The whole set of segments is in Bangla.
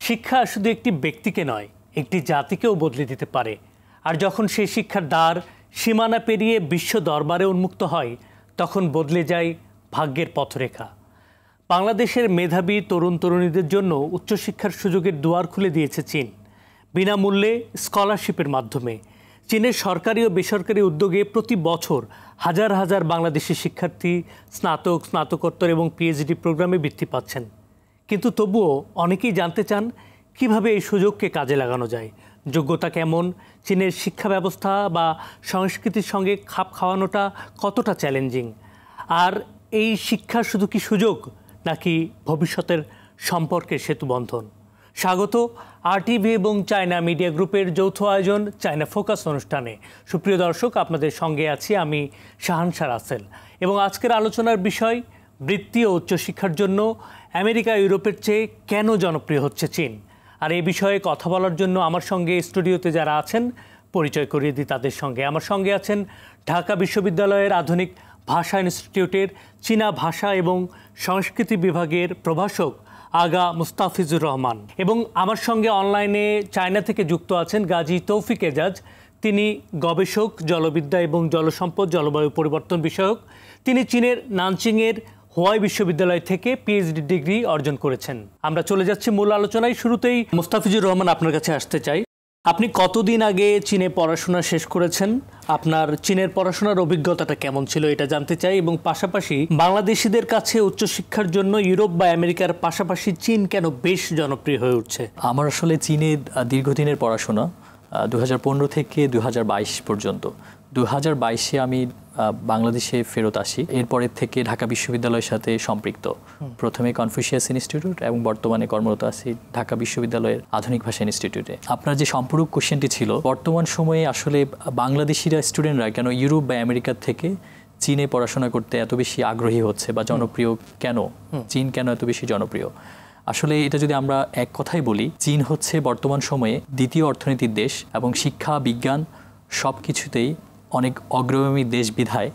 শিক্ষা শুধু একটি ব্যক্তিকে নয়, একটি জাতিকেও বদলে দিতে পারে। আর যখন সেই শিক্ষার দ্বার সীমানা পেরিয়ে বিশ্ব দরবারে উন্মুক্ত হয়, তখন বদলে যায় ভাগ্যের পথরেখা। বাংলাদেশের মেধাবী তরুণ তরুণীদের জন্য উচ্চশিক্ষার সুযোগের দুয়ার খুলে দিয়েছে চীন, বিনামূল্যে স্কলারশিপের মাধ্যমে। চীনের সরকারি ও বেসরকারি উদ্যোগে প্রতি বছর হাজার হাজার বাংলাদেশি শিক্ষার্থী স্নাতক, স্নাতকোত্তর এবং পিএইচডি প্রোগ্রামে বৃত্তি পাচ্ছেন। কিন্তু তবুও অনেকেই জানতে চান কিভাবে এই সুযোগকে কাজে লাগানো যায়, যোগ্যতা কেমন, চীনের শিক্ষা ব্যবস্থা বা সংস্কৃতির সঙ্গে খাপ খাওয়ানোটা কতটা চ্যালেঞ্জিং, আর এই শিক্ষা শুধু কি সুযোগ নাকি ভবিষ্যতের সম্পর্কের সেতুবন্ধন। স্বাগত আরটিভি এবং চায়না মিডিয়া গ্রুপের যৌথ আয়োজন চায়না ফোকাস অনুষ্ঠানে। সুপ্রিয় দর্শক, আপনাদের সঙ্গে আছি আমি শাহানশা রাসেল এবং আজকের আলোচনার বিষয় বৃত্তি ও উচ্চশিক্ষার জন্য আমেরিকা ইউরোপের চেয়ে কেন জনপ্রিয় হচ্ছে চীন। আর এই বিষয়ে কথা বলার জন্য আমার সঙ্গে স্টুডিওতে যারা আছেন পরিচয় করিয়ে দিই তাদের সঙ্গে। আমার সঙ্গে আছেন ঢাকা বিশ্ববিদ্যালয়ের আধুনিক ভাষা ইনস্টিটিউটের চীনা ভাষা এবং সংস্কৃতি বিভাগের প্রভাষক আগা মুস্তাফিজুর রহমান, এবং আমার সঙ্গে অনলাইনে চায়না থেকে যুক্ত আছেন গাজী তৌফিক এজাজ। তিনি গবেষক, জলবিদ্যা এবং জলসম্পদ জলবায়ু পরিবর্তন বিষয়ক। তিনি চীনের নানচিংয়ের হোয়াই বিশ্ববিদ্যালয় থেকে পিএইচডি ডিগ্রি অর্জন করেছেন। আমরা চলে যাচ্ছি মূল আলোচনায়। শুরুতেই মুস্তাফিজুর রহমান, আপনার কাছে আসতে চাই। আপনি কতদিন আগে চীনে পড়াশোনা শেষ করেছেন? আপনার চীনের পড়াশোনার অভিজ্ঞতাটা কেমন ছিল এটা জানতে চাই, এবং পাশাপাশি বাংলাদেশিদের কাছে উচ্চশিক্ষার জন্য ইউরোপ বা আমেরিকার পাশাপাশি চীন কেন বেশ জনপ্রিয় হয়ে উঠছে। আমার আসলে চীনে দীর্ঘদিনের পড়াশোনা, 2015 থেকে 2022 পর্যন্ত। 2022-এ আমি বাংলাদেশে ফেরত আসি। এরপরের থেকে ঢাকা বিশ্ববিদ্যালয়ের সাথে সম্পৃক্ত। প্রথমে কনফুসিয়াস ইনস্টিটিউট এবং বর্তমানে কর্মরত আছি ঢাকা বিশ্ববিদ্যালয়ের আধুনিক ভাষা ইনস্টিটিউটে। আপনার যে সম্পূরক কোশ্চেনটি ছিল, বর্তমান সময়ে আসলে বাংলাদেশিরা স্টুডেন্টরা কেন ইউরোপ বা আমেরিকার থেকে চীনে পড়াশোনা করতে এত বেশি আগ্রহী হচ্ছে বা জনপ্রিয় কেন, চীন কেন এত বেশি জনপ্রিয়? আসলে এটা যদি আমরা এক কথাই বলি, চীন হচ্ছে বর্তমান সময়ে দ্বিতীয় অর্থনীতির দেশ এবং শিক্ষা, বিজ্ঞান সব কিছুতেই অনেক অগ্রগামী দেশ বিধায়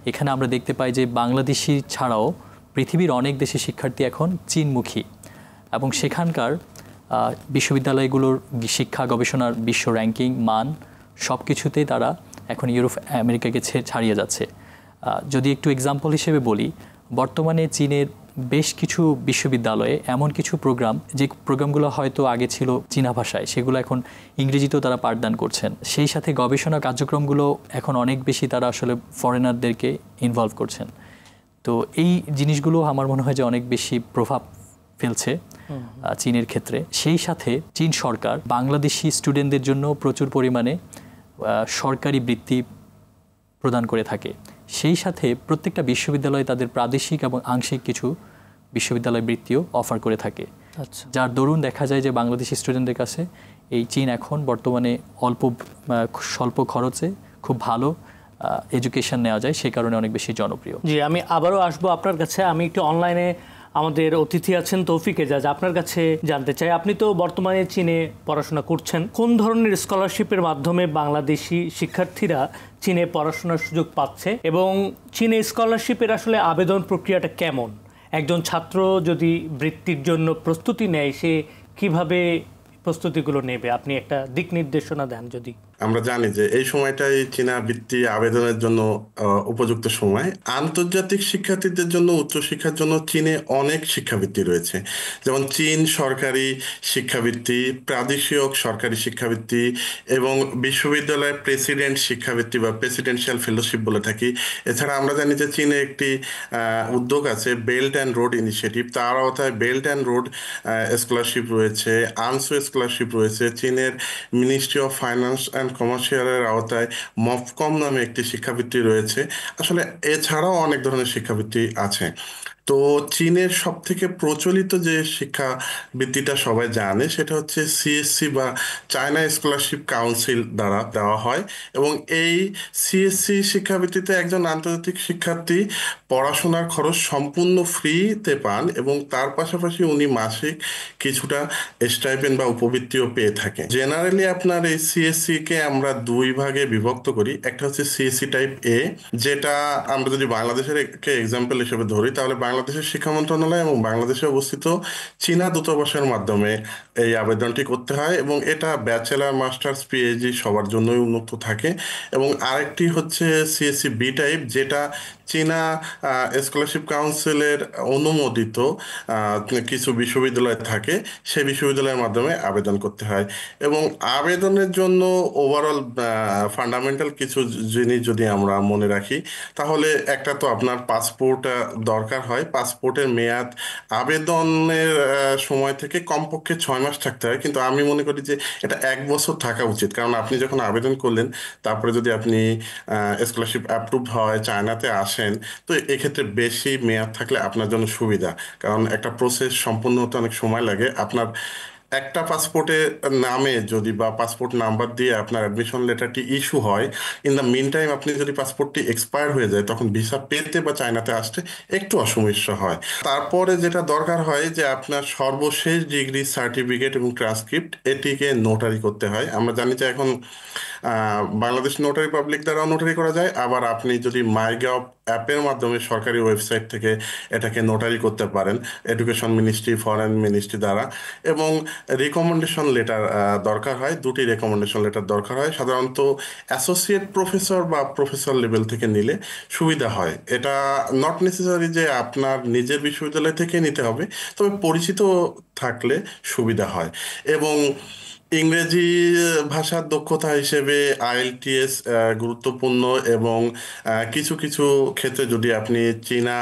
এখানে আমরা দেখতে পাই যে বাংলাদেশি ছাড়াও পৃথিবীর অনেক দেশের শিক্ষার্থী এখন চীনমুখী, এবং সেখানকার বিশ্ববিদ্যালয়গুলোর শিক্ষা গবেষণার বিশ্ব র্যাঙ্কিং মান সব কিছুতেই তারা এখন ইউরোপ আমেরিকাকে ছাড়িয়ে যাচ্ছে। যদি একটু এক্সাম্পল হিসেবে বলি, বর্তমানে চীনের বেশ কিছু বিশ্ববিদ্যালয়ে এমন কিছু প্রোগ্রাম, যে প্রোগ্রামগুলো হয়তো আগে ছিল চীনা ভাষায়, সেগুলো এখন ইংরেজিতেও তারা পাঠদান করছেন। সেই সাথে গবেষণা কার্যক্রমগুলো এখন অনেক বেশি তারা আসলে ফরেনারদেরকে ইনভলভ করছেন। তো এই জিনিসগুলো আমার মনে হয় যে অনেক বেশি প্রভাব ফেলছে চীনের ক্ষেত্রে। সেই সাথে চীন সরকার বাংলাদেশি স্টুডেন্টদের জন্য প্রচুর পরিমাণে সরকারি বৃত্তি প্রদান করে থাকে। সেই সাথে প্রত্যেকটা বিশ্ববিদ্যালয় তাদের প্রাদেশিক এবং আংশিক কিছু বিশ্ববিদ্যালয় বৃত্তিও অফার করে থাকে। যার দরুন দেখা যায় যে বাংলাদেশি স্টুডেন্টদের কাছে এই চীন এখন বর্তমানে স্বল্প খরচে খুব ভালো এডুকেশন নেওয়া যায়, সে কারণে অনেক বেশি জনপ্রিয়। জি, আমি আবারও আসবো আপনার কাছে। আমি একটু অনলাইনে আমাদের অতিথি আছেন তৌফিক এজাজ, আপনার কাছে জানতে চাই, আপনি তো বর্তমানে চীনে পড়াশোনা করছেন, কোন ধরনের স্কলারশিপের মাধ্যমে বাংলাদেশি শিক্ষার্থীরা চীনে পড়াশোনার সুযোগ পাচ্ছে, এবং চীনে স্কলারশিপের আসলে আবেদন প্রক্রিয়াটা কেমন? একজন ছাত্র যদি বৃত্তির জন্য প্রস্তুতি নেয়, সে কিভাবে প্রস্তুতিগুলো নেবে? আপনি একটা দিক নির্দেশনা দেন যদি। আমরা জানি যে এই সময়টাই চীনা বৃত্তি আবেদনের জন্য উপযুক্ত সময়। আন্তর্জাতিক শিক্ষার্থীদের জন্য উচ্চশিক্ষার জন্য চীনে অনেক শিক্ষাবৃত্তি রয়েছে, যেমন চীন সরকারি শিক্ষাবৃত্তি, প্রাদেশিক সরকারি শিক্ষাবৃত্তি এবং বিশ্ববিদ্যালয় প্রেসিডেন্ট শিক্ষাবৃত্তি বা প্রেসিডেন্সিয়াল ফেলোশিপ বলে থাকি। এছাড়া আমরা জানি যে চীনে একটি উদ্যোগ আছে বেল্ট অ্যান্ড রোড ইনিশিয়েটিভ, তার আওতায় বেল্ট অ্যান্ড রোড স্কলারশিপ রয়েছে, আনসো স্কলারশিপ রয়েছে। চীনের মিনিস্ট্রি অফ ফাইন্যান্স অ্যান্ড কমার্শিয়ালের আওতায় মফকম নামে একটি শিক্ষাবৃত্তি রয়েছে। আসলে এছাড়াও অনেক ধরনের শিক্ষাবৃত্তি আছে। তো চীনের সব থেকে প্রচলিত যে শিক্ষাবৃত্তিটা সবাই জানে সেটা হচ্ছে সিএসসি বা চায়না স্কলারশিপ কাউন্সিল দ্বারা দেওয়া হয়, এবং এই সিএসসি শিক্ষাবৃত্তিতে একজন আন্তর্জাতিক শিক্ষার্থী পড়াশোনার খরচ সম্পূর্ণ ফ্রিতে পান, এবং তার পাশাপাশি উনি মাসিক কিছুটা স্টাইপেন্ড বা উপবৃত্তিও পেয়ে থাকেন। জেনারেলি আপনার এই সিএসসি কে আমরা দুই ভাগে বিভক্ত করি। একটা হচ্ছে সিএসসি টাইপ এ, যেটা আমরা যদি বাংলাদেশের এক্সাম্পল হিসেবে ধরি, তাহলে বাংলাদেশের শিক্ষা মন্ত্রণালয় এবং বাংলাদেশে অবস্থিত চীনা দূতাবাসের মাধ্যমে এই আবেদনটি করতে হয়, এবং এটা ব্যাচেলার, মাস্টার্স, পিএইচডি সবার জন্যই উন্মুক্ত থাকে। এবং আরেকটি হচ্ছে সিএসসি বি টাইপ, যেটা চীনা স্কলারশিপ কাউন্সিলের অনুমোদিত কিছু বিশ্ববিদ্যালয় থাকে, সেই বিশ্ববিদ্যালয়ের মাধ্যমে আবেদন করতে হয়। এবং আবেদনের জন্য ওভারঅল ফান্ডামেন্টাল কিছু জিনিস যদি আমরা মনে রাখি, তাহলে একটা তো আপনার পাসপোর্ট দরকার হয়। পাসপোর্টের মেয়াদ আবেদনের সময় থেকে কমপক্ষে 6 মাস থাকতে হয়, কিন্তু আমি মনে করি যে এটা 1 বছর থাকা উচিত। কারণ আপনি যখন আবেদন করলেন, তারপরে যদি আপনি স্কলারশিপ অ্যাপ্রুভ হয়, চায়নাতে আসেন, তো এক্ষেত্রে বেশি মেয়াদ থাকলে আপনার জন্য সুবিধা। কারণ একটা প্রসেস সম্পূর্ণ হতে অনেক সময় লাগে। আপনার একটা পাসপোর্টের নামে যদি বা পাসপোর্ট নাম্বার দিয়ে আপনার অ্যাডমিশন লেটারটি ইস্যু হয়, ইন দ্য মিন টাইম আপনি যদি পাসপোর্টটি এক্সপায়ার হয়ে যায়, তখন ভিসা পেতে বা চায়নাতে আসতে একটু অসমস্যা হয়। তারপরে যেটা দরকার হয় যে আপনার সর্বশেষ ডিগ্রি সার্টিফিকেট এবং ট্রান্সক্রিপ্ট, এটিকে নোটারি করতে হয়। আমরা জানি যে এখন বাংলাদেশ নোটারি পাবলিক দ্বারা নোটারি করা যায়, আবার আপনি যদি মাইগভ অ্যাপের মাধ্যমে সরকারি ওয়েবসাইট থেকে এটাকে নোটারি করতে পারেন, এডুকেশন মিনিস্ট্রি, ফরেন মিনিস্ট্রি দ্বারা। এবং রিকমেন্ডেশন লেটার দরকার হয়, 2টি রিকমেন্ডেশন লেটার দরকার হয়। সাধারণত অ্যাসোসিয়েট প্রফেসর বা প্রফেসর লেভেল থেকে নিলে সুবিধা হয়। এটা নট নেসেসারি যে আপনার নিজের বিশ্ববিদ্যালয় থেকে নিতে হবে, তবে পরিচিত থাকলে সুবিধা হয়। এবং ইংরেজি ভাষার দক্ষতা হিসেবে আইএলটিএস গুরুত্বপূর্ণ। এবং কিছু কিছু ক্ষেত্রে যদি আপনি চীনা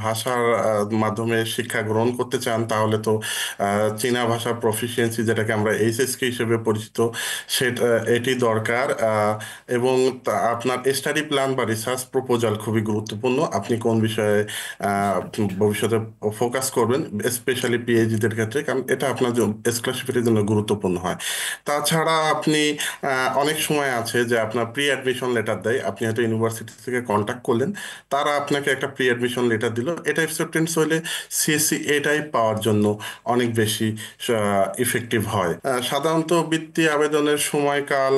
ভাষার মাধ্যমে শিক্ষা গ্রহণ করতে চান, তাহলে তো চীনা ভাষার প্রফিসিয়েন্সি, যেটাকে আমরা এইচএসকে হিসেবে পরিচিত, সেটা এটি দরকার। এবং আপনার স্টাডি প্ল্যান বা রিসার্চ প্রপোজাল খুবই গুরুত্বপূর্ণ। আপনি কোন বিষয়ে ভবিষ্যতে ফোকাস করবেন, স্পেশালি পিএইচডিদের ক্ষেত্রে, কারণ এটা আপনার স্কলারশিপের জন্য গুরুত্বপূর্ণ হয়। তাছাড়া আপনি অনেক সময় আছে যে আপনার প্রি অ্যাডমিশন লেটার দেয়। আপনি হয়তো ইউনিভার্সিটি থেকে কন্ট্যাক্ট করলেন, তারা আপনাকে একটা প্রি অ্যাডমিশন লেটার দিল। এটা অ্যাকসেপ্টেন্স হলে সিএসসি এটাই পাওয়ার জন্য অনেক বেশি ইফেক্টিভ হয়। সাধারণত বৃত্তি আবেদনের সময়কাল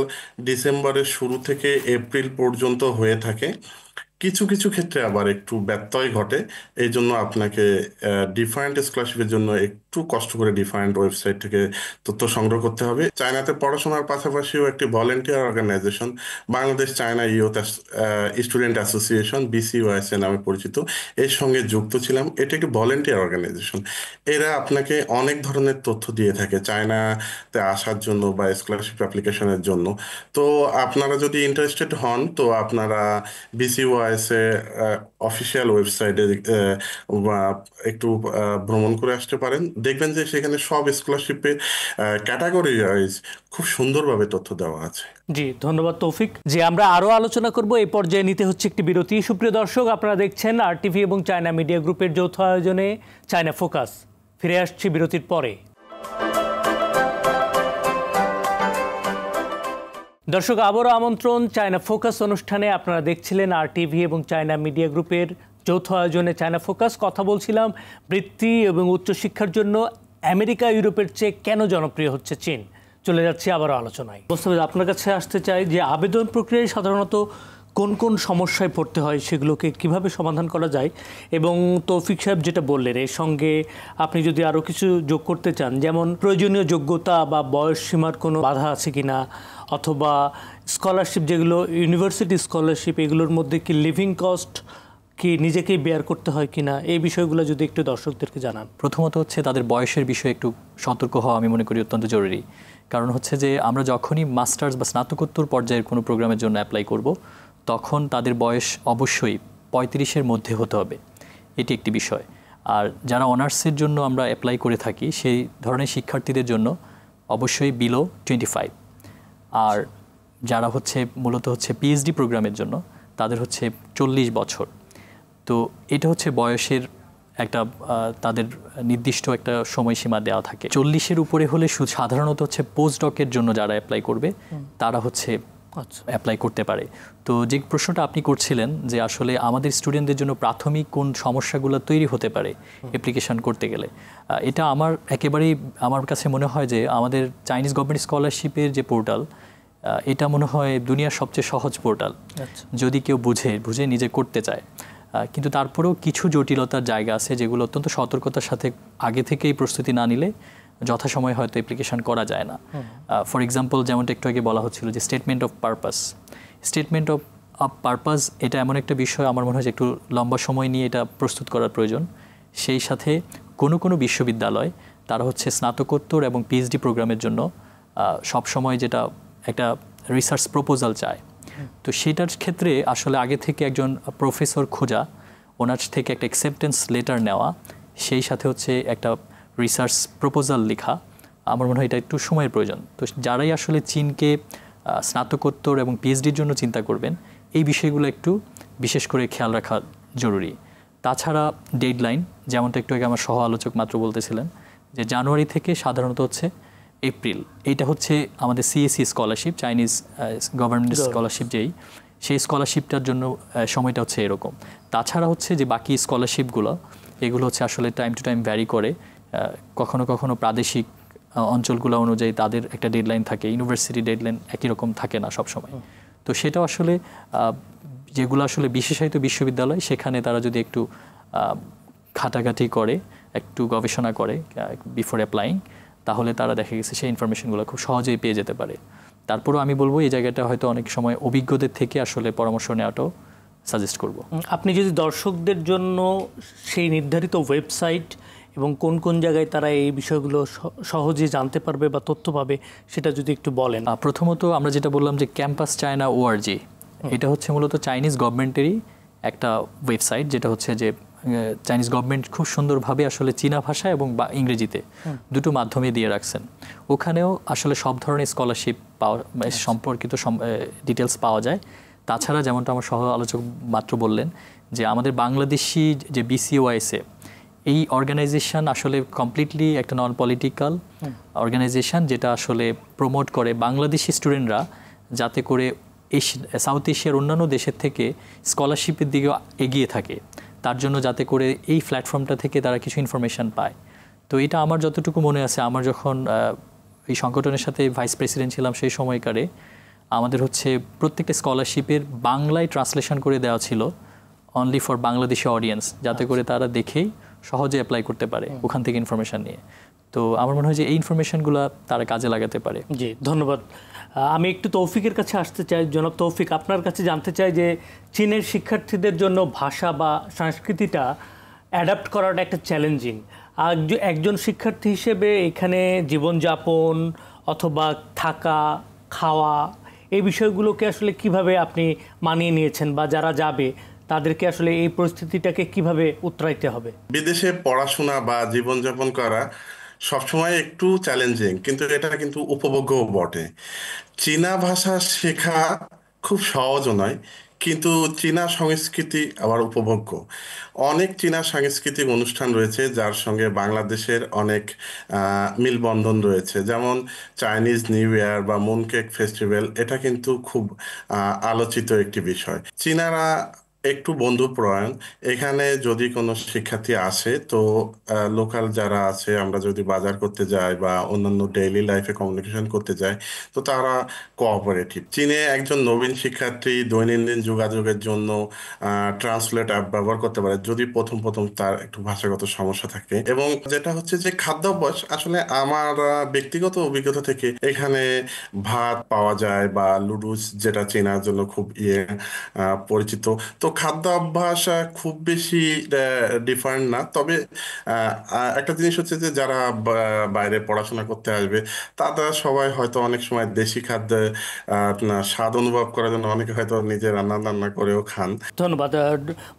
ডিসেম্বরের শুরু থেকে এপ্রিল পর্যন্ত হয়ে থাকে। কিছু কিছু ক্ষেত্রে আবার একটু ব্যত্যয় ঘটে। এই জন্য আপনাকে ডিফারেন্ট স্কলারশিপের জন্য একটু কষ্ট করে ডিফারেন্ট ওয়েবসাইট থেকে তথ্য সংগ্রহ করতে হবে। চায়নাতে পড়াশোনার পাশাপাশিও একটি volunteer organization, Bangladesh China youth student association, BCYSA নামে পরিচিত, এর সঙ্গে যুক্ত ছিলাম। এটা একটি ভলেন্টিয়ার অর্গানাইজেশন। এরা আপনাকে অনেক ধরনের তথ্য দিয়ে থাকে চায়নাতে আসার জন্য বা স্কলারশিপ অ্যাপ্লিকেশনের জন্য। তো আপনারা যদি ইন্টারেস্টেড হন, তো আপনারা বিসিওয়াই অফিসিয়াল ওয়েবসাইটে একটু ভ্রমণ করে আসতে পারেন। দেখবেন যে সেখানে সব স্কলারশিপের ক্যাটাগরি ওয়াইজ খুব সুন্দরভাবে তথ্য দেওয়া আছে। জি, ধন্যবাদ তৌফিক। যে আমরা আরও আলোচনা করব, এই পর্যায়ে নিতে হচ্ছে একটি বিরতি। সুপ্রিয় দর্শক, আপনারা দেখছেন RTV এবং চায়না মিডিয়া গ্রুপের যৌথ আয়োজনে চায়না ফোকাস। ফিরে আসছি বিরতির পরে। দর্শক, আবারও আমন্ত্রণ চায়না ফোকাস অনুষ্ঠানে। আপনারা দেখছিলেন RTV এবং চায়না মিডিয়া গ্রুপের যৌথ আয়োজনে চায়না ফোকাস। কথা বলছিলাম বৃত্তি এবং উচ্চশিক্ষার জন্য আমেরিকা ইউরোপের চেয়ে কেন জনপ্রিয় হচ্ছে চীন। চলে যাচ্ছি আবারও আলোচনায়। মোস্তাফিজ, আপনার কাছে আসতে চাই যে আবেদন প্রক্রিয়ায় সাধারণত কোন কোন সমস্যায় পড়তে হয়, সেগুলোকে কিভাবে সমাধান করা যায়, এবং তৌফিক সাহেব যেটা বললেন এর সঙ্গে আপনি যদি আরও কিছু যোগ করতে চান, যেমন প্রয়োজনীয় যোগ্যতা বা বয়স সীমার কোনো বাধা আছে কিনা, অথবা স্কলারশিপ যেগুলো ইউনিভার্সিটি স্কলারশিপ, এগুলোর মধ্যে কি লিভিং কস্ট কি নিজেকেই বেয়ার করতে হয় কিনা, এই বিষয়গুলো যদি একটু দর্শকদেরকে জানান। প্রথমত হচ্ছে তাদের বয়সের বিষয়ে একটু সতর্ক হওয়া আমি মনে করি অত্যন্ত জরুরি। কারণ হচ্ছে যে আমরা যখনই মাস্টার্স বা স্নাতকোত্তর পর্যায়ের কোনো প্রোগ্রামের জন্য অ্যাপ্লাই করব, তখন তাদের বয়স অবশ্যই 35-এর মধ্যে হতে হবে। এটি একটি বিষয়। আর যারা অনার্সের জন্য আমরা অ্যাপ্লাই করে থাকি, সেই ধরনের শিক্ষার্থীদের জন্য অবশ্যই বিলো 25। আর যারা হচ্ছে মূলত হচ্ছে পিএইচডি প্রোগ্রামের জন্য, তাদের হচ্ছে 40 বছর। তো এটা হচ্ছে বয়সের একটা তাদের নির্দিষ্ট একটা সময়সীমা দেওয়া থাকে। 40-এর উপরে হলে সাধারণত হচ্ছে পোস্ট ডকের জন্য যারা অ্যাপ্লাই করবে, তারা হচ্ছে অ্যাপ্লাই করতে পারে। তো যে প্রশ্নটা আপনি করছিলেন যে আসলে আমাদের স্টুডেন্টদের জন্য প্রাথমিক কোন সমস্যাগুলো তৈরি হতে পারে অ্যাপ্লিকেশন করতে গেলে, এটা আমার কাছে মনে হয় যে আমাদের চাইনিজ গভর্নমেন্ট স্কলারশিপের যে পোর্টাল, এটা মনে হয় দুনিয়ার সবচেয়ে সহজ পোর্টাল। যদি কেউ বুঝে নিজে করতে চায়। কিন্তু তারপরেও কিছু জটিলতার জায়গা আছে যেগুলো অত্যন্ত সতর্কতার সাথে আগে থেকেই প্রস্তুতি না নিলে যথাসময়ে হয়তো অ্যাপ্লিকেশন করা যায় না। ফর এক্সাম্পল, যেমনটা একটু আগে বলা হচ্ছিল যে স্টেটমেন্ট অফ পারপাস এটা এমন একটা বিষয় আমার মনে হয় যে একটু লম্বা সময় নিয়ে এটা প্রস্তুত করার প্রয়োজন। সেই সাথে কোনো বিশ্ববিদ্যালয় তারা হচ্ছে স্নাতকোত্তর এবং পিএইচডি প্রোগ্রামের জন্য সবসময় যেটা একটা রিসার্চ প্রপোজাল চায়, তো সেটার ক্ষেত্রে আসলে আগে থেকে একজন প্রফেসর খোঁজা, ওনার থেকে একটা অ্যাকসেপ্টেন্স লেটার নেওয়া, সেই সাথে হচ্ছে একটা রিসার্চ প্রপোজাল লেখা, আমার মনে হয় এটা একটু সময়ের প্রয়োজন। তো যারাই আসলে চীনকে স্নাতকোত্তর এবং পিএইচডির জন্য চিন্তা করবেন, এই বিষয়গুলো একটু বিশেষ করে খেয়াল রাখা জরুরি। তাছাড়া ডেডলাইন, যেমনটা একটু আগে আমার সহ আলোচক মাত্র বলতেছিলেন যে জানুয়ারি থেকে সাধারণত হচ্ছে এপ্রিল, এইটা হচ্ছে আমাদের CSC scholarship, Chinese government scholarship সেই স্কলারশিপটার জন্য সময়টা হচ্ছে এরকম। তাছাড়া হচ্ছে যে বাকি স্কলারশিপগুলো, এগুলো হচ্ছে আসলে টাইম টু টাইম ভ্যারি করে, কখনো কখনো প্রাদেশিক অঞ্চলগুলো অনুযায়ী তাদের একটা ডেডলাইন থাকে, ইউনিভার্সিটি ডেডলাইন একই রকম থাকে না সবসময়। তো সেটাও আসলে যেগুলো আসলে বিশেষায়িত বিশ্ববিদ্যালয়, সেখানে তারা যদি একটু ঘাটাঘাটি করে, একটু গবেষণা করে বিফোর অ্যাপ্লাইং, তাহলে তারা দেখা গেছে সেই ইনফরমেশনগুলো খুব সহজেই পেয়ে যেতে পারে। তারপরেও আমি বলবো এই জায়গাটা হয়তো অনেক সময় অভিজ্ঞদের থেকে আসলে পরামর্শ নেওয়াটাও সাজেস্ট করব। আপনি যদি দর্শকদের জন্য সেই নির্ধারিত ওয়েবসাইট এবং কোন কোন জায়গায় তারা এই বিষয়গুলো সহজে জানতে পারবে বা তথ্য পাবে, সেটা যদি একটু বলেন। প্রথমত আমরা যেটা বললাম যে ক্যাম্পাস চায়না ORG, এটা হচ্ছে মূলত চাইনিজ গভর্নমেন্টেরই একটা ওয়েবসাইট, যেটা হচ্ছে যে চাইনিজ গভর্নমেন্ট খুব সুন্দরভাবে আসলে চীনা ভাষা এবং ইংরেজিতে দুটো মাধ্যমে দিয়ে রাখছেন। ওখানেও আসলে সব ধরনের স্কলারশিপ সম্পর্কিত ডিটেলস পাওয়া যায়। তাছাড়া যেমনটা আমার সহ আলোচক মাত্র বললেন যে আমাদের বাংলাদেশি যে BCOISA, এই অর্গানাইজেশন আসলে কমপ্লিটলি একটা নন পলিটিক্যাল অর্গানাইজেশন, যেটা আসলে প্রমোট করে বাংলাদেশি স্টুডেন্টরা যাতে করে সাউথ এশিয়ার অন্যান্য দেশের থেকে স্কলারশিপের দিকে এগিয়ে থাকে, তার জন্য যাতে করে এই প্ল্যাটফর্মটা থেকে তারা কিছু ইনফরমেশান পায়। তো এটা আমার যতটুকু মনে আছে, আমার যখন এই সংগঠনের সাথে ভাইস প্রেসিডেন্ট ছিলাম সেই সময়কারে আমাদের হচ্ছে প্রত্যেকটা স্কলারশিপের বাংলায় ট্রান্সলেশন করে দেওয়া ছিল অনলি ফর বাংলাদেশি অডিয়েন্স, যাতে করে তারা দেখেই সহজে অ্যাপ্লাই করতে পারে ওখান থেকে ইনফরমেশান নিয়ে। তো আমার মনে হয় যে এই ইনফরমেশনগুলো তারা কাজে লাগাতে পারে। জি, ধন্যবাদ। আমি একটু তৌফিকের কাছে আসতে চাই। জনাব তৌফিক, আপনার কাছে জানতে চাই যে চীনের শিক্ষার্থীদের জন্য ভাষা বা সংস্কৃতিটা অ্যাডাপ্ট করাটা একটা চ্যালেঞ্জিং। আর একজন শিক্ষার্থী হিসেবে এখানে জীবনযাপন অথবা থাকা, খাওয়া, এই বিষয়গুলোকে আসলে কিভাবে আপনি মানিয়ে নিয়েছেন, বা যারা যাবে তাদেরকে আসলে এই পরিস্থিতিটাকে কিভাবে উতরাইতে হবে? বিদেশে পড়াশোনা বা জীবনযাপন করা সবসময় একটু চ্যালেঞ্জিং, কিন্তু এটা কিন্তু উপভোগ্যও বটে। চীনা ভাষা শেখা খুব সহজও নয়, কিন্তু চীনা সংস্কৃতি আবার উপভোগ্য। অনেক চীনা সাংস্কৃতিক অনুষ্ঠান রয়েছে যার সঙ্গে বাংলাদেশের অনেক মিলবন্ধন রয়েছে, যেমন চাইনিজ নিউ ইয়ার বা মুনকেক ফেস্টিভ্যাল, এটা কিন্তু খুব আলোচিত একটি বিষয়। চীনারা একটু বন্ধুপ্রয়ণ। এখানে যদি কোনো শিক্ষার্থী আসে, তো লোকাল যারা আছে, আমরা যদি বাজার করতে যাই বা অন্যান্য ডেইলি লাইফে কমিউনিকেশন করতে যাই, তো তারা কোঅপারেটিভ। চীনে একজন নবীন শিক্ষার্থী দৈনন্দিন যোগাযোগের জন্য ট্রান্সলেট অ্যাপ ব্যবহার করতে পারে, যদি প্রথম প্রথম তার একটু ভাষাগত সমস্যা থাকে। এবং যেটা হচ্ছে যে খাদ্যাভ্যাস, আসলে আমার ব্যক্তিগত অভিজ্ঞতা থেকে এখানে ভাত পাওয়া যায় বা লুডুস, যেটা চীনার জন্য খুব পরিচিত। তো খাদ্য অভ্যাস খুব বেশি ডিফারেন্ট না। তবে একটা জিনিস হচ্ছে যে যারা বাইরে পড়াশোনা করতে আসবে, তারা সবাই হয়তো অনেক সময় দেশি খাদ্যে স্বাদ অনুভব করার জন্য অনেকে হয়তো নিজে রান্না করেও খান। ধন্যবাদ।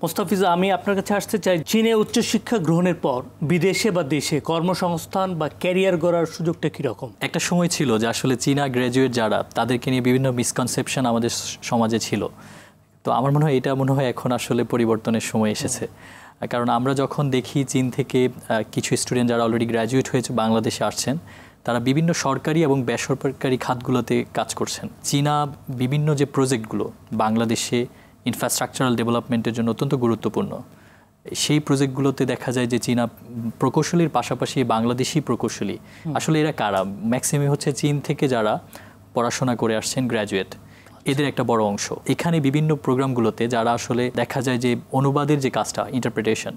মোস্তাফিজা, আমি আপনার কাছে আসতে চাই, চীনে উচ্চশিক্ষা গ্রহণের পর বিদেশে বা দেশে কর্মসংস্থান বা ক্যারিয়ার গড়ার সুযোগটা কীরকম? একটা সময় ছিল যে আসলে চীনা গ্র্যাজুয়েট যারা, তাদেরকে নিয়ে বিভিন্ন মিসকনসেপশন আমাদের সমাজে ছিল। তো আমার মনে হয় এটা এখন আসলে পরিবর্তনের সময় এসেছে। কারণ আমরা যখন দেখি চীন থেকে কিছু স্টুডেন্ট যারা অলরেডি গ্র্যাজুয়েট হয়েছে বাংলাদেশে আসছেন, তারা বিভিন্ন সরকারি এবং বেসরকারি খাতগুলোতে কাজ করছেন। চীনা বিভিন্ন যে প্রজেক্টগুলো বাংলাদেশে ইনফ্রাস্ট্রাকচারাল ডেভেলপমেন্টের জন্য অত্যন্ত গুরুত্বপূর্ণ, সেই প্রজেক্টগুলোতে দেখা যায় যে চীনা প্রকৌশলীর পাশাপাশি বাংলাদেশি প্রকৌশলী, আসলে এরা কারা? ম্যাক্সিমাম হচ্ছে চীন থেকে যারা পড়াশোনা করে আসছেন গ্র্যাজুয়েট, এদের একটা বড় অংশ। এখানে বিভিন্ন প্রোগ্রামগুলোতে যারা আসলে দেখা যায় যে অনুবাদের যে কাজটা, ইন্টারপ্রিটেশন,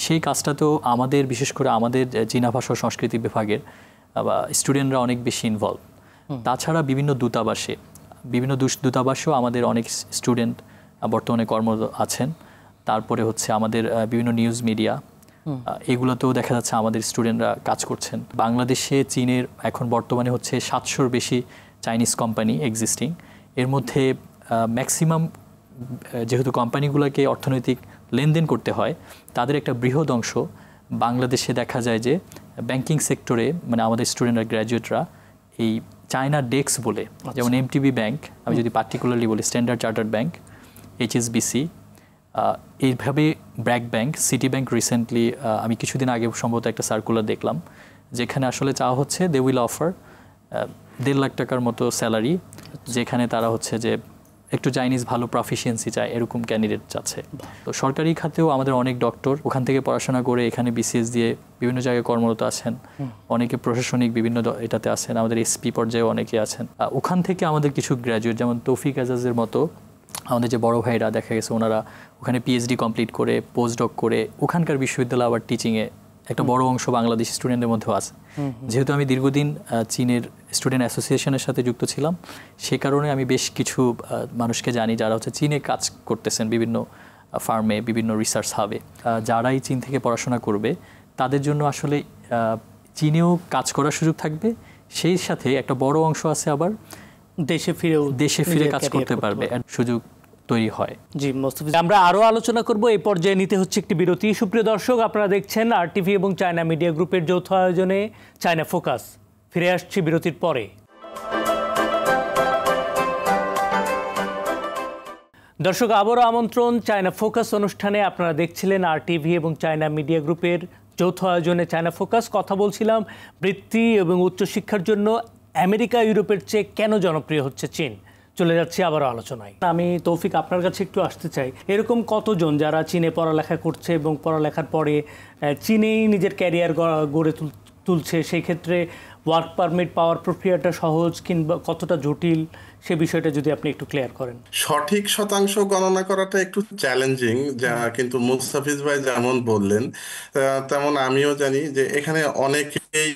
সেই কাজটাতেও আমাদের, বিশেষ করে আমাদের চীনা ভাষা ও সংস্কৃতি বিভাগের স্টুডেন্টরা অনেক বেশি ইনভলভ। তাছাড়া বিভিন্ন দূতাবাসেও আমাদের অনেক স্টুডেন্ট বর্তমানে কর্মরত আছেন। তারপরে হচ্ছে আমাদের বিভিন্ন নিউজ মিডিয়া, এগুলোতেও দেখা যাচ্ছে আমাদের স্টুডেন্টরা কাজ করছেন। বাংলাদেশে চীনের এখন বর্তমানে হচ্ছে 700-র বেশি চাইনিজ কোম্পানি এক্সিস্টিং। এর মধ্যে ম্যাক্সিমাম, যেহেতু কোম্পানিগুলোকে অর্থনৈতিক লেনদেন করতে হয়, তাদের একটা বৃহৎ অংশ বাংলাদেশে দেখা যায় যে ব্যাংকিং সেক্টরে, মানে আমাদের স্টুডেন্টরা, গ্র্যাজুয়েটরা এই চায়না ডেক্স বলে, যেমন এমটিবি ব্যাংক, আমি যদি পার্টিকুলারলি বলি স্ট্যান্ডার্ড চার্টার্ড ব্যাংক, এইচএসবিসি, এইভাবে BRAC bank, city bank. Recently আমি কিছুদিন আগে সম্ভবত একটা সার্কুলার দেখলাম যেখানে আসলে চাওয়া হচ্ছে দে উইল অফার 1.5 লাখ টাকার মতো স্যালারি, যেখানে তারা হচ্ছে যে একটু চাইনিজ ভালো প্রফিসিয়েন্সি চায়, এরকম ক্যান্ডিডেট চাচ্ছে। তো সরকারি খাতেও আমাদের অনেক ডক্টর ওখান থেকে পড়াশোনা করে এখানে বিসিএস দিয়ে বিভিন্ন জায়গায় কর্মরত আছেন। অনেকে প্রশাসনিক বিভিন্ন এটাতে আছেন, আমাদের এসপি পর্যায়েও অনেকে আছেন। ওখান থেকে আমাদের কিছু গ্র্যাজুয়েট, যেমন তৌফিক আজাজের মতো আমাদের যে বড় ভাইরা, দেখা গেছে ওনারা ওখানে পিএইচডি কমপ্লিট করে, পোস্টডক করে ওখানকার বিশ্ববিদ্যালয় আবার টিচিংয়ে একটা বড় অংশ বাংলাদেশি স্টুডেন্টদের মধ্যেও আছে। যেহেতু আমি দীর্ঘদিন চীনের স্টুডেন্ট অ্যাসোসিয়েশনের সাথে যুক্ত ছিলাম, সে কারণে আমি বেশ কিছু মানুষকে জানি যারা হচ্ছে চীনে কাজ করতেছেন, বিভিন্ন ফার্মে, বিভিন্ন রিসার্চ হাবে। যারাই চীন থেকে পড়াশোনা করবে তাদের জন্য আসলে চীনেও কাজ করার সুযোগ থাকবে, সেই সাথে একটা বড় অংশ আছে আবার দেশে ফিরে কাজ করতে পারবে, সুযোগ তৈরি হয়। জি মোস্তফিজ, আমরা আরও আলোচনা করব। এই পর্যায়ে নিতে হচ্ছে একটি বিরতি। সুপ্রিয় দর্শক, আপনারা দেখছেন আরটিভি এবং চায়না মিডিয়া গ্রুপের যৌথ আয়োজনে চায়না ফোকাস। ফিরে আসছি বিরতির পরে। দর্শক, আবারও আমন্ত্রণ চায়না ফোকাস অনুষ্ঠানে। আপনারা দেখছিলেন আরটিভি এবং চায়না মিডিয়া গ্রুপের যৌথ আয়োজনে চায়না ফোকাস। কথা বলছিলাম বৃত্তি এবং উচ্চশিক্ষার জন্য আমেরিকা, ইউরোপের চেয়ে কেন জনপ্রিয় হচ্ছে চীন। চলে যাচ্ছি আবারও আলোচনায়। আমি তৌফিক, আপনার কাছে একটু আসতে চাই। এরকম কতজন যারা চীনে পড়ালেখা করছে এবং পড়ালেখার পরে চীনেই নিজের ক্যারিয়ার গড়ে তুলছে, সেই ক্ষেত্রে ওয়ার্ক পারমিট পাওয়ার প্রক্রিয়াটা সহজ কিংবা কতটা জটিল, সে বিষয়টা যদি আপনি একটু ক্লিয়ার করেন। সঠিক শতাংশ গণনা করাটা একটু চ্যালেঞ্জিং, যা কিন্তু মুস্তাফিজ ভাই যেমন বললেন তেমন আমিও জানি যে এখানে অনেকেই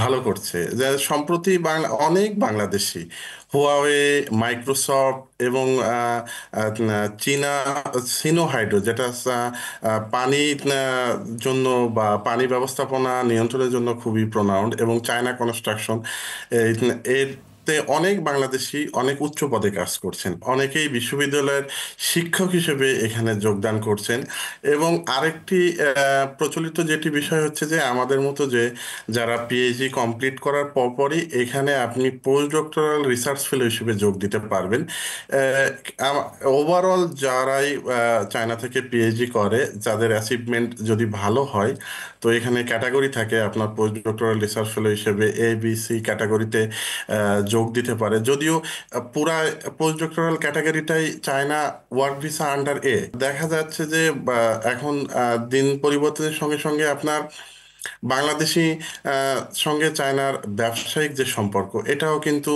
ভালো করছে। যে সম্প্রতি অনেক বাংলাদেশি হুয়াওয়ে, মাইক্রোসফট এবং চীনা সিনোহাইড্রো, যেটা পানির জন্য বা পানি ব্যবস্থাপনা নিয়ন্ত্রণের জন্য খুবই প্রোনাউন্ড, এবং চায়না কনস্ট্রাকশন, এর অনেক বাংলাদেশি অনেক উচ্চ পদে কাজ করছেন। অনেকেই বিশ্ববিদ্যালয়ের শিক্ষক হিসেবে এখানে যোগদান করছেন। এবং আরেকটি প্রচলিত যেটি বিষয় হচ্ছে যে আমাদের মতো যে যারা পিএইচডি কমপ্লিট করার পরপরই এখানে আপনি পোস্ট ডক্টরাল রিসার্চ ফেলো হিসেবে যোগ দিতে পারবেন। ওভারঅল যারাই চায়না থেকে পিএইচডি করে, যাদের অ্যাচিভমেন্ট যদি ভালো হয়, তো এখানে ক্যাটাগরি থাকে, আপনার পোস্ট ডক্টরাল রিসার্চ ফেলো হিসেবে ABC ক্যাটাগরিতে যোগ দিতে পারে। যদিও পুরা পোস্ট ডক্টরাল ক্যাটাগরিটাই চায়না ওয়ার্ক ভিসা আন্ডার দেখা যাচ্ছে যে এখন দিন পরিবর্তনের সঙ্গে সঙ্গে আপনার বাংলাদেশি সঙ্গে চায়নার ব্যবসায়িক যে সম্পর্ক, এটাও কিন্তু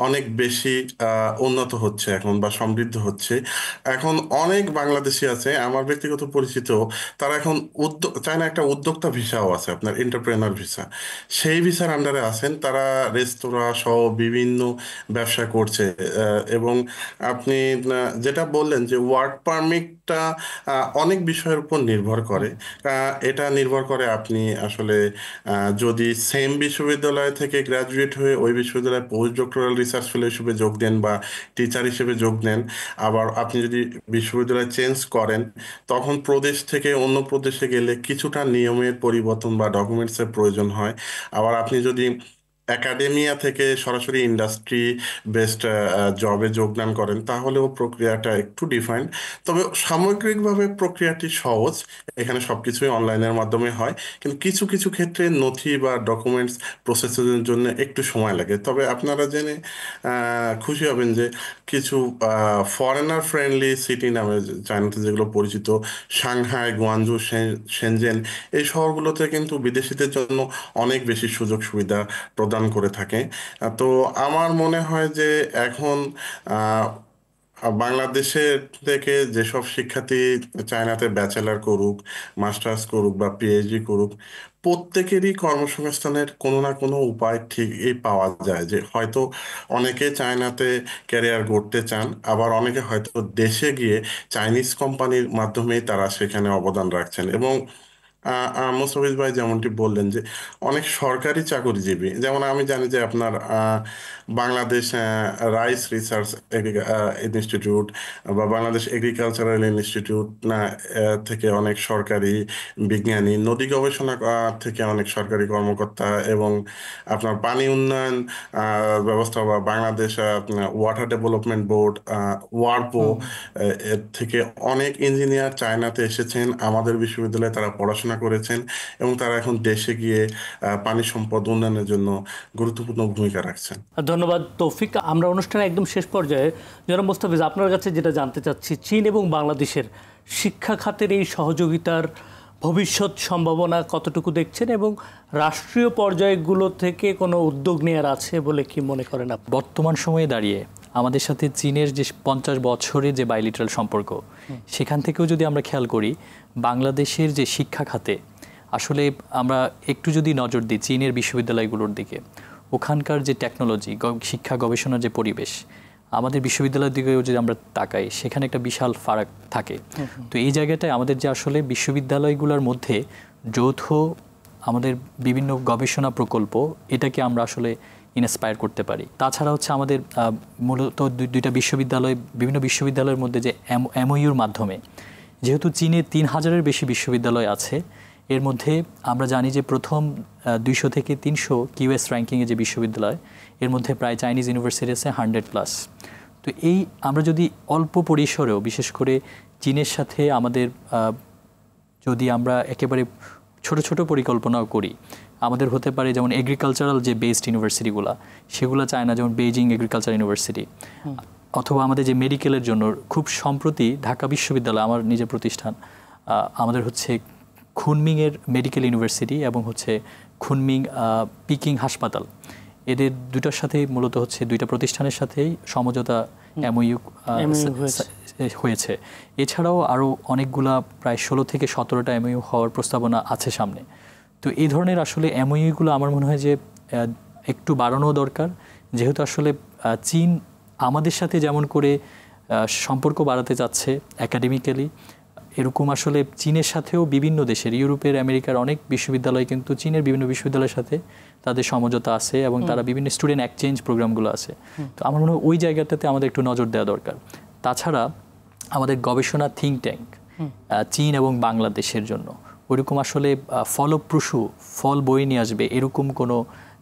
অনেক বেশি উন্নত হচ্ছে এখন বা সমৃদ্ধ হচ্ছে। এখন অনেক বাংলাদেশি আছে আমার ব্যক্তিগত পরিচিত, তারা এখন চায়না একটা উদ্যোক্তা ভিসাও আছে, আপনার এন্টারপ্রেনার ভিসা, সেই ভিসার আন্ডারে আছেন। তারা রেস্তোরাঁ সহ বিভিন্ন ব্যবসা করছে। এবং আপনি যেটা বললেন যে ওয়ার্ক পারমিটটা অনেক বিষয়ের উপর নির্ভর করে। এটা নির্ভর করে আপনি আসলে যদি সেম বিশ্ববিদ্যালয় থেকে গ্র্যাজুয়েট হয়ে ওই বিশ্ববিদ্যালয়ে পোস্ট ডক্টরাল রিসার্চ ফেলো হিসেবে যোগ দেন বা টিচার হিসেবে যোগ দেন, আবার আপনি যদি বিশ্ববিদ্যালয় চেঞ্জ করেন, তখন প্রদেশ থেকে অন্য প্রদেশে গেলে কিছুটা নিয়মের পরিবর্তন বা ডকুমেন্টসের প্রয়োজন হয়। আবার আপনি যদি একাডেমিয়া থেকে সরাসরি ইন্ডাস্ট্রি বেসড জবে যোগদান করেন, তাহলেও প্রক্রিয়াটা একটু ডিফারেন্ট। তবে সামগ্রিকভাবে প্রক্রিয়াটি সহজ, এখানে সবকিছুই অনলাইনের মাধ্যমে হয়, কিন্তু কিছু কিছু ক্ষেত্রে নথি বা ডকুমেন্টস প্রসেসের জন্য একটু সময় লাগে। তবে আপনারা জেনে খুশি হবেন যে কিছু ফরেনার ফ্রেন্ডলি সিটি নামে চায়নাতে যেগুলো পরিচিত, সাংহাই, গুয়ানজু, শেনজেন, এই শহরগুলোতে কিন্তু বিদেশিদের জন্য অনেক বেশি সুযোগ সুবিধা প্রদান প্রদান করে থাকে। তো আমার মনে হয় যে এখন আহ, বাংলাদেশের থেকে যেসব শিক্ষার্থী চায়নাতে ব্যাচেলর করুক, মাস্টার্স করুক বা পিএইচডি করুক, প্রত্যেকেরই কর্মসংস্থানের কোনো না কোনো উপায় ঠিকই পাওয়া যায়। যে হয়তো অনেকে চায়নাতে ক্যারিয়ার গড়তে চান, আবার অনেকে হয়তো দেশে গিয়ে চাইনিজ কোম্পানির মাধ্যমেই তারা সেখানে অবদান রাখছেন। এবং মোস্তাফিজ ভাই যেমনটি বললেন যে অনেক সরকারি চাকরিজীবী, যেমন আমি জানি যে আপনার বাংলাদেশ রাইস রিসার্চ ইনস্টিটিউট বা বাংলাদেশ এগ্রিকালচারাল ইনস্টিটিউট থেকে অনেক সরকারি বিজ্ঞানী, নদী গবেষণা থেকে অনেক সরকারি কর্মকর্তা, এবং আপনার পানি উন্নয়ন ব্যবস্থা বা বাংলাদেশ ওয়াটার ডেভেলপমেন্ট বোর্ড ওয়ারপো এর থেকে অনেক ইঞ্জিনিয়ার চায়নাতে এসেছেন, আমাদের বিশ্ববিদ্যালয়ে তারা পড়াশোনা করেছেন, এবং তারা এখন দেশে গিয়ে পানি সম্পদ উন্নয়নের জন্য গুরুত্বপূর্ণ ভূমিকা রাখছেন। ধন্যবাদ তৌফিক। আমরা অনুষ্ঠানের একদম শেষ পর্যায়ে জনাব মোস্তাফিজ, আপনার কাছে যেটা জানতে চাচ্ছি, চীন এবং বাংলাদেশের শিক্ষা খাতের এই সহযোগিতার ভবিষ্যৎ সম্ভাবনা কতটুকু দেখছেন, এবং রাষ্ট্রীয় পর্যায়গুলো থেকে কোনো উদ্যোগ নেওয়ার আছে বলে কি মনে করেন আপনি? বর্তমান সময়ে দাঁড়িয়ে আমাদের সাথে চীনের যে 50 বছরের যে বাইলিটারাল সম্পর্ক, সেখান থেকেও যদি আমরা খেয়াল করি, বাংলাদেশের যে শিক্ষা খাতে আসলে আমরা একটু যদি নজর দিই চীনের বিশ্ববিদ্যালয়গুলোর দিকে, ওখানকার যে টেকনোলজি, শিক্ষা গবেষণার যে পরিবেশ, আমাদের বিশ্ববিদ্যালয়ের দিকেও যদি আমরা তাকাই, সেখানে একটা বিশাল ফারাক থাকে। তো এই জায়গাটায় আমাদের যে আসলে বিশ্ববিদ্যালয়গুলোর মধ্যে যৌথ আমাদের বিভিন্ন গবেষণা প্রকল্প, এটাকে আমরা আসলে ইন্সপায়ার করতে পারি। তাছাড়া হচ্ছে আমাদের মূলত দুইটা বিশ্ববিদ্যালয়, বিভিন্ন বিশ্ববিদ্যালয়ের মধ্যে যে এমওইউর মাধ্যমে, যেহেতু চীনে 3000-এর বেশি বিশ্ববিদ্যালয় আছে, এর মধ্যে আমরা জানি যে প্রথম 200 থেকে 300 কিউএস র্যাঙ্কিংয়ে যে বিশ্ববিদ্যালয়, এর মধ্যে প্রায় চাইনিজ ইউনিভার্সিটি আছে 100+। তো এই আমরা যদি অল্প পরিসরেও, বিশেষ করে চীনের সাথে আমাদের যদি আমরা একেবারে ছোট ছোট পরিকল্পনাও করি, আমাদের হতে পারে যেমন এগ্রিকালচারাল যে বেসড ইউনিভার্সিটিগুলো, সেগুলো চায় না, যেমন বেইজিং এগ্রিকালচার ইউনিভার্সিটি, অথবা আমাদের যে মেডিকেলের জন্য খুব সম্প্রতি ঢাকা বিশ্ববিদ্যালয়, আমার নিজের প্রতিষ্ঠান, আমাদের হচ্ছে খুনমিংয়ের মেডিকেল ইউনিভার্সিটি এবং হচ্ছে খুনমিং পিকিং হাসপাতাল, এদের দুটার সাথে মূলত হচ্ছে দুইটা প্রতিষ্ঠানের সাথেই সমঝোতা এমওইউ হয়েছে। এছাড়াও আরও অনেকগুলা, প্রায় 16 থেকে 17টা এমওইউ হওয়ার প্রস্তাবনা আছে সামনে। তো এই ধরনের আসলে এমওইউগুলো আমার মনে হয় যে একটু বাড়ানো দরকার, যেহেতু আসলে চীন আমাদের সাথে যেমন করে সম্পর্ক বাড়াতে চাচ্ছে একাডেমিক্যালি, এরকম আসলে চীনের সাথেও বিভিন্ন দেশের, ইউরোপের, আমেরিকার অনেক বিশ্ববিদ্যালয় কিন্তু চীনের বিভিন্ন বিশ্ববিদ্যালয়ের সাথে তাদের সমঝোতা আছে, এবং তারা বিভিন্ন স্টুডেন্ট এক্সচেঞ্জ প্রোগ্রামগুলো আছে। তো আমার মনে হয় ওই জায়গাটাতে আমাদের একটু নজর দেওয়া দরকার। তাছাড়া আমাদের গবেষণা থিঙ্ক ট্যাঙ্ক চীন এবং বাংলাদেশের জন্য ওইরকম আসলে ফলপ্রসূ ফল বয়ে নিয়ে আসবে এরকম কোনো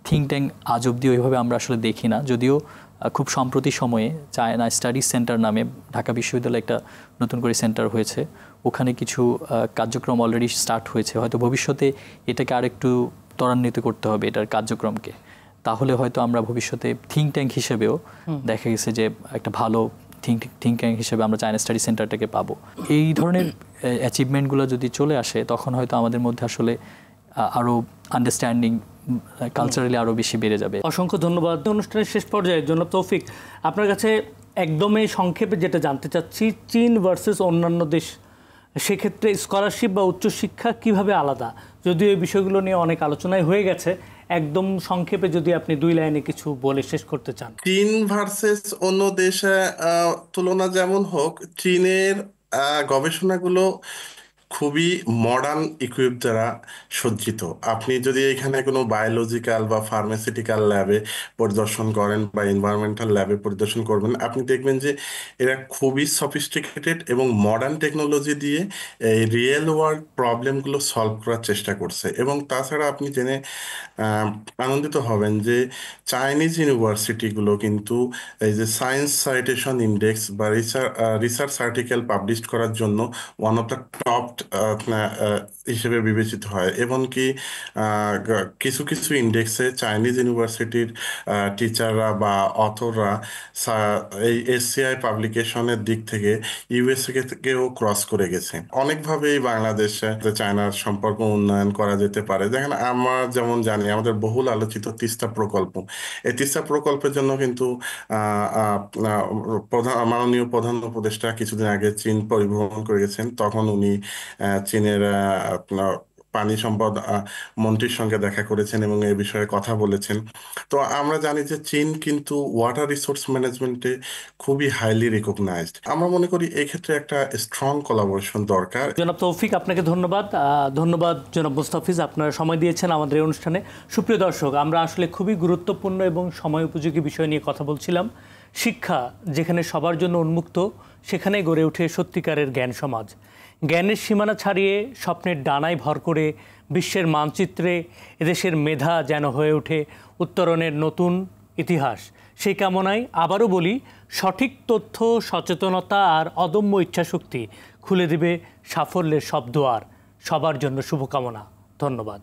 থিঙ্ক ট্যাঙ্ক আজ অব্দি ওইভাবে আমরা আসলে দেখি না। যদিও খুব সম্প্রতি সময়ে চায়না স্টাডিজ সেন্টার নামে ঢাকা বিশ্ববিদ্যালয়ে একটা নতুন করে সেন্টার হয়েছে, ওখানে কিছু কার্যক্রম অলরেডি স্টার্ট হয়েছে। হয়তো ভবিষ্যতে এটাকে আরেকটু ত্বরান্বিত করতে হবে এটার কার্যক্রমকে, তাহলে হয়তো আমরা ভবিষ্যতে থিঙ্ক ট্যাঙ্ক হিসেবেও দেখা গেছে যে একটা ভালো থিঙ্ক ট্যাঙ্ক হিসেবে আমরা চায়না স্টাডি সেন্টারটাকে পাবো। এই ধরনের অ্যাচিভমেন্টগুলো যদি চলে আসে, তখন হয়তো আমাদের মধ্যে আসলে আরও আন্ডারস্ট্যান্ডিং কালচারালি আরও বেশি বেড়ে যাবে। অসংখ্য ধন্যবাদ। অনুষ্ঠানের শেষ পর্যায়ে জনাব তৌফিক, আপনার কাছে একদমই সংক্ষেপে যেটা জানতে চাচ্ছি, চীন ভার্সেস অন্যান্য দেশ, সেক্ষেত্রে স্কলারশিপ বা উচ্চশিক্ষা কিভাবে আলাদা? যদিও এই বিষয়গুলো নিয়ে অনেক আলোচনায় হয়ে গেছে, একদম সংক্ষেপে যদি আপনি 2 লাইনে কিছু বলে শেষ করতে চান। চীন ভার্সেস অন্য দেশে তুলনা যেমন হোক, চীনের গবেষণাগুলো খুবই মডার্ন ইকুইপ দ্বারা সজ্জিত। আপনি যদি এখানে কোনো বায়োলজিক্যাল বা ফার্মাসিউটিক্যাল ল্যাবে পরিদর্শন করেন বা এনভায়রনমেন্টাল ল্যাবে পরিদর্শন করবেন, আপনি দেখবেন যে এরা খুবই সফিস্টিকেটেড এবং মডার্ন টেকনোলজি দিয়ে এই রিয়েল ওয়ার্ল্ড প্রবলেমগুলো সলভ করার চেষ্টা করছে। এবং তাছাড়া আপনি জেনে আনন্দিত হবেন যে চাইনিজ ইউনিভার্সিটিগুলো কিন্তু এই যে সায়েন্স সাইটেশন ইন্ডেক্স বা রিসার্চ আর্টিকেল পাবলিশ করার জন্য ওয়ান অফ দ্য টপ হিসেবে বিবেচিত হয়। এমনকি কিছু কিছু ইন্ডেক্সে চাইনিজ ইউনিভার্সিটির টিচাররা বা অথররা এই এসসিআই পাবলিকেশনের দিক থেকে ইউএসএ কেও ক্রস করে গেছে। অনেকভাবেই বাংলাদেশে চায়নার সম্পর্ক উন্নয়ন করা যেতে পারে। দেখেন, আমরা যেমন জানি আমাদের বহুল আলোচিত তিস্তা প্রকল্প, এই তিস্তা প্রকল্পের জন্য কিন্তু মাননীয় প্রধান উপদেষ্টা কিছুদিন আগে চীন পরিভ্রমণ করে গেছেন। তখন উনি চীনের পানি সম্পদ মন্ত্রীর সঙ্গে দেখা করেছেন এবং এই বিষয়ে কথা বলেছেন। তো আমরা জানি যে চীন কিন্তু ওয়াটার রিসোর্স ম্যানেজমেন্টে খুবই হাইলি রিকগনাইজড। আমরা মনে করি এই ক্ষেত্রে একটা স্ট্রং কোলাবোরেশন দরকার। জনাব তৌফিক, আপনাকে ধন্যবাদ। ধন্যবাদ জনাব মুস্তাফিজ, আপনারা সময় দিয়েছেন আমাদের এই অনুষ্ঠানে। সুপ্রিয় দর্শক, আমরা আসলে খুবই গুরুত্বপূর্ণ এবং সময় উপযোগী বিষয় নিয়ে কথা বলছিলাম। শিক্ষা যেখানে সবার জন্য উন্মুক্ত, সেখানে গড়ে ওঠে সত্যিকারের জ্ঞান সমাজ। জ্ঞানের সীমানা ছাড়িয়ে স্বপ্নের ডানায় ভর করে বিশ্বের মানচিত্রে এদেশের মেধা যেন হয়ে ওঠে উত্তরণের নতুন ইতিহাস। সেই কামনায় আবারও বলি, সঠিক তথ্য, সচেতনতা আর অদম্য ইচ্ছাশক্তি খুলে দেবে সাফল্যের সব দুয়ার। সবার জন্য শুভকামনা। ধন্যবাদ।